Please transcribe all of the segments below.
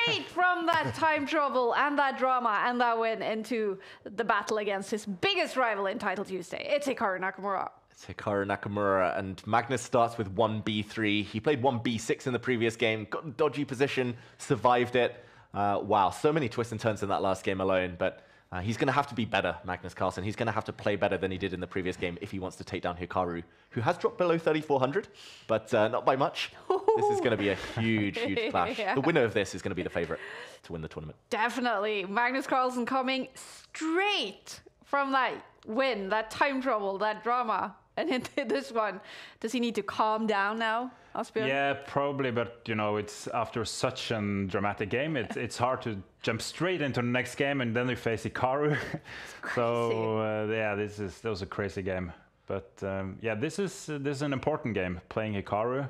straight from that time trouble and that drama and that win into the battle against his biggest rival in Title Tuesday. It's Hikaru Nakamura. It's Hikaru Nakamura, and Magnus starts with 1b3. He played 1b6 in the previous game, got in dodgy position, survived it. Wow, so many twists and turns in that last game alone, but he's going to have to be better, Magnus Carlsen. He's going to have to play better than he did in the previous game if he wants to take down Hikaru, who has dropped below 3,400, but not by much. This is going to be a huge, huge clash. Yeah. The winner of this is going to be the favorite to win the tournament. Definitely. Magnus Carlsen coming straight from that win, that time trouble, that drama. And into this one, does he need to calm down now, Asbjørn? Yeah, probably, but you know, it's after such a dramatic game, it's hard to jump straight into the next game, and then we face Hikaru. So yeah, that was a crazy game. But yeah, this is an important game. Playing Hikaru,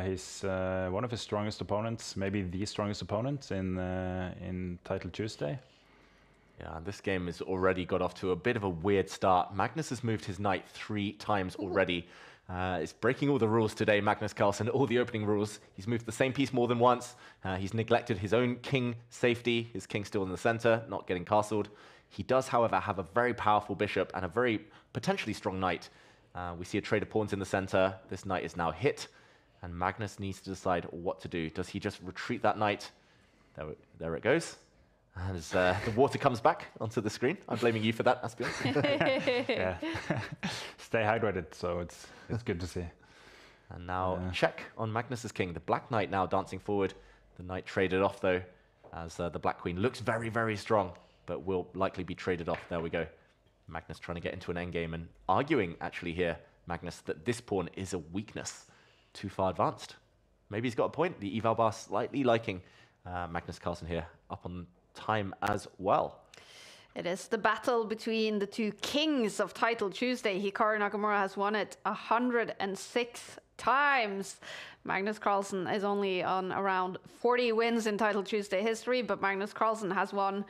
he's one of his strongest opponents, maybe the strongest opponent in Title Tuesday. Yeah, this game has already got off to a bit of a weird start. Magnus has moved his knight 3 times already. He's breaking all the rules today, Magnus Carlsen, all the opening rules. He's moved the same piece more than once. He's neglected his own king safety. His king's still in the center, not getting castled. He does, however, have a very powerful bishop and a very potentially strong knight. We see a trade of pawns in the center. This knight is now hit, and Magnus needs to decide what to do. Does he just retreat that knight? There it goes. As the water comes back onto the screen. I'm blaming you for that, Asbjørn. Yeah. Stay hydrated, so it's good to see. And now check on Magnus's king. The black knight now dancing forward. The knight traded off, though, as the black queen looks very, very strong, but will likely be traded off. There we go. Magnus trying to get into an endgame and arguing, actually, here, Magnus, that this pawn is a weakness. Too far advanced. Maybe he's got a point. The eval bar slightly liking Magnus Carlsen here, up on time as well. It is the battle between the two kings of Title Tuesday. Hikaru Nakamura has won it 106 times. Magnus Carlsen is only on around 40 wins in Title Tuesday history, but Magnus Carlsen has won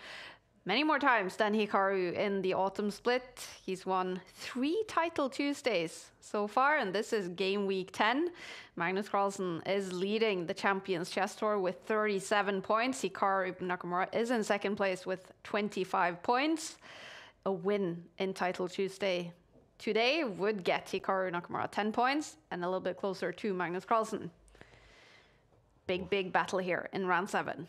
many more times than Hikaru in the autumn split. He's won 3 Title Tuesdays so far, and this is game week 10. Magnus Carlsen is leading the Champions Chess Tour with 37 points. Hikaru Nakamura is in second place with 25 points. A win in Title Tuesday today would get Hikaru Nakamura 10 points and a little bit closer to Magnus Carlsen. Big battle here in round 7.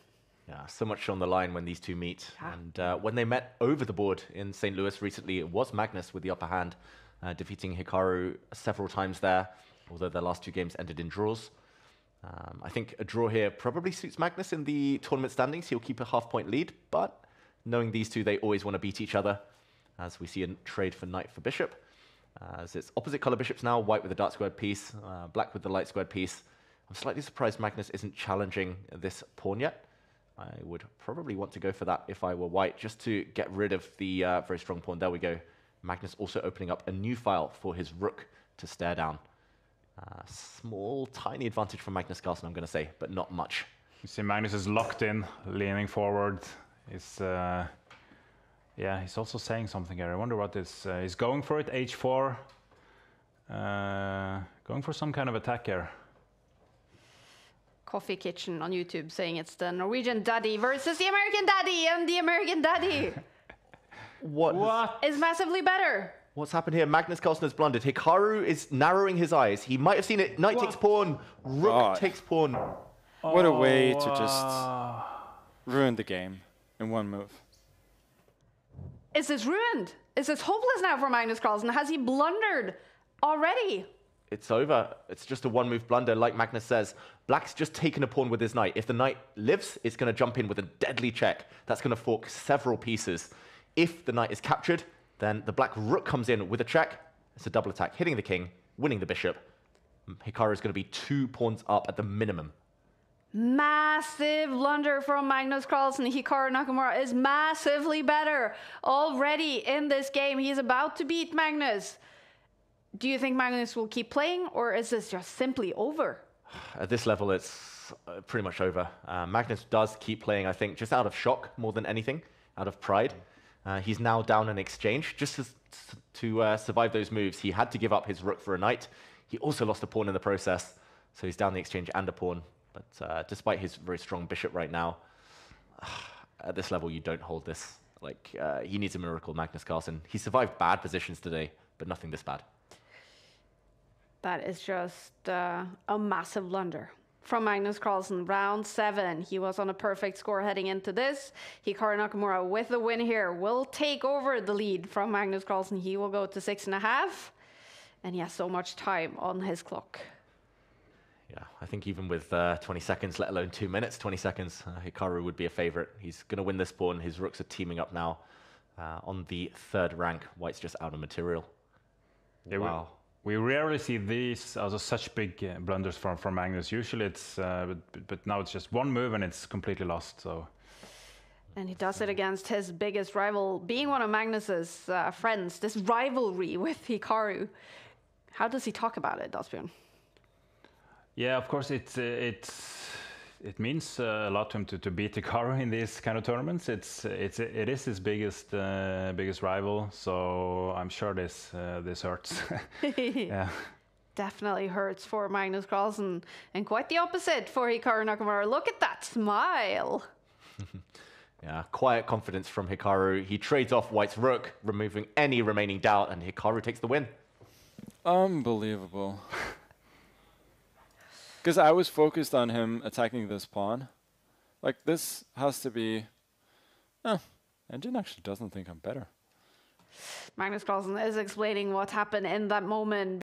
Yeah, so much on the line when these two meet. And when they met over the board in St. Louis recently, it was Magnus with the upper hand, defeating Hikaru several times there, although their last 2 games ended in draws. I think a draw here probably suits Magnus in the tournament standings. He'll keep a half-point lead, but knowing these two, they always want to beat each other, as we see a trade for knight for bishop. As it's opposite color bishops now, white with the dark squared piece, black with the light squared piece. I'm slightly surprised Magnus isn't challenging this pawn yet. I would probably want to go for that if I were white, just to get rid of the very strong pawn. There we go. Magnus also opening up a new file for his rook to stare down. Small, tiny advantage for Magnus Carlsen, I'm going to say, but not much. You see Magnus is locked in, leaning forward. Yeah, he's also saying something here. I wonder what this he's going for it, h4. Going for some kind of attack here. Coffee Kitchen on YouTube saying it's the Norwegian daddy versus the American daddy, and the American daddy What is massively better. What's happened here? Magnus Carlsen has blundered. Hikaru is narrowing his eyes. He might have seen it. Knight takes pawn. Rook takes pawn. What a way to just ruin the game in one move. Is this ruined? Is this hopeless now for Magnus Carlsen? Has he blundered already? It's over. It's just a one-move blunder, like Magnus says. Black's just taken a pawn with his knight. If the knight lives, it's going to jump in with a deadly check. That's going to fork several pieces. If the knight is captured, then the black rook comes in with a check. It's a double attack, hitting the king, winning the bishop. Hikaru is going to be 2 pawns up at the minimum. Massive blunder from Magnus Carlsen. Hikaru Nakamura is massively better already in this game. He's about to beat Magnus. Do you think Magnus will keep playing, or is this just simply over? At this level, it's pretty much over. Magnus does keep playing, I think, just out of shock more than anything, out of pride. He's now down an exchange. Just to survive those moves, he had to give up his rook for a knight. He also lost a pawn in the process, so he's down the exchange and a pawn. But despite his very strong bishop right now, at this level you don't hold this. Like, he needs a miracle, Magnus Carlsen. He survived bad positions today, but nothing this bad. That is just a massive blunder from Magnus Carlsen. Round 7, he was on a perfect score heading into this. Hikaru Nakamura with the win here will take over the lead from Magnus Carlsen. He will go to 6.5, and he has so much time on his clock. Yeah, I think even with 20 seconds, let alone 2 minutes, 20 seconds, Hikaru would be a favorite. He's going to win this pawn. His rooks are teaming up now on the 3rd rank. White's just out of material. Yeah, wow. We rarely see these also such big blunders from Magnus. Usually it's, but now it's just one move and it's completely lost. So. And he does it against his biggest rival, being one of Magnus's friends. This rivalry with Hikaru. How does he talk about it, Asbjørn? Yeah, of course, it means a lot to him to beat Hikaru in these kind of tournaments. It is his biggest rival, so I'm sure this hurts. Yeah, definitely hurts for Magnus Carlsen, and quite the opposite for Hikaru Nakamura. Look at that smile. Yeah, quiet confidence from Hikaru. He trades off White's rook, removing any remaining doubt, and Hikaru takes the win. Unbelievable. Because I was focused on him attacking this pawn. Like, this has to be... Engine actually doesn't think I'm better. Magnus Carlsen is explaining what happened in that moment.